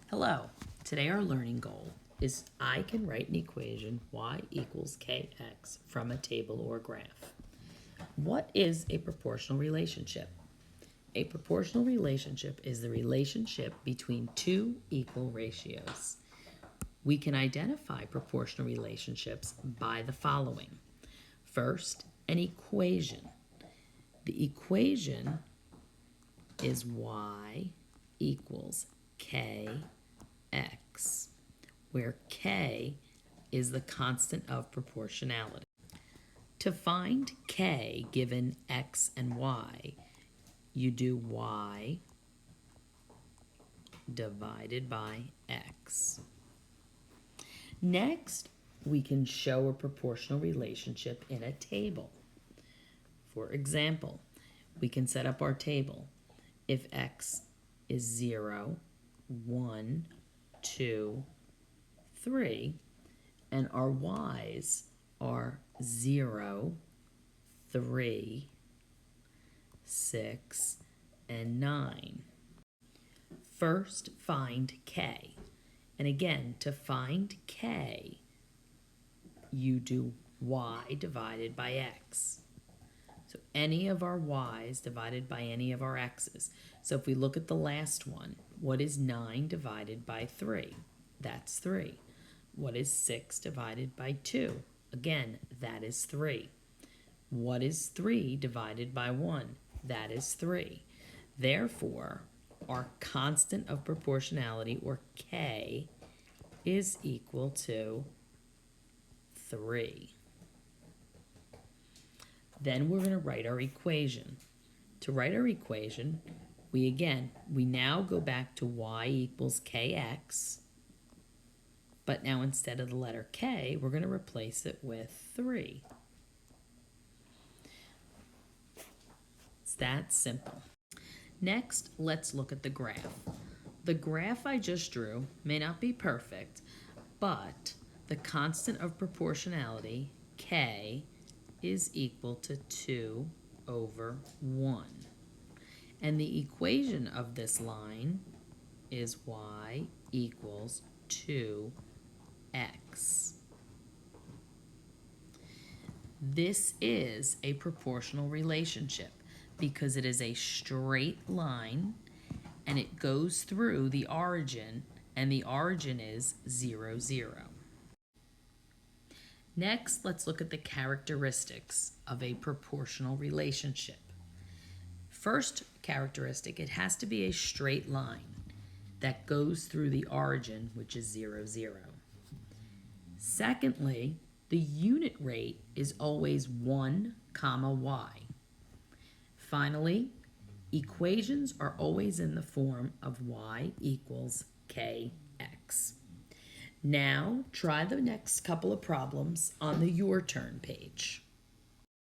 Hello, today our learning goal is I can write an equation y equals kx from a table or graph. What is a proportional relationship? A proportional relationship is the relationship between two equal ratios. We can identify proportional relationships by the following. First, an equation. The equation is y equals kx, where k is the constant of proportionality. To find k given x and y, you do y divided by x. Next, we can show a proportional relationship in a table. For example, we can set up our table. If x is 0, 1, 2, 3, and our y's are 0, 3, 6, and 9. First, find k. And again, to find k, you do y divided by x. So any of our y's divided by any of our x's. So if we look at the last one, what is 9 divided by 3? That's 3. What is 6 divided by 2? Again, that is 3. What is 3 divided by 1? That is 3. Therefore, our constant of proportionality, or k, is equal to 3. Then we're going to write our equation. To write our equation, we now go back to y equals kx, but now instead of the letter k, we're going to replace it with 3. It's that simple. Next, let's look at the graph. The graph I just drew may not be perfect, but the constant of proportionality, k, is equal to 2 over 1. And the equation of this line is y equals 2x. This is a proportional relationship because it is a straight line and it goes through the origin, and the origin is 0, 0. Next, let's look at the characteristics of a proportional relationship. First characteristic, it has to be a straight line that goes through the origin, which is 0, 0. Secondly, the unit rate is always 1, y. Finally, equations are always in the form of y equals kx. Now, try the next couple of problems on the Your Turn page.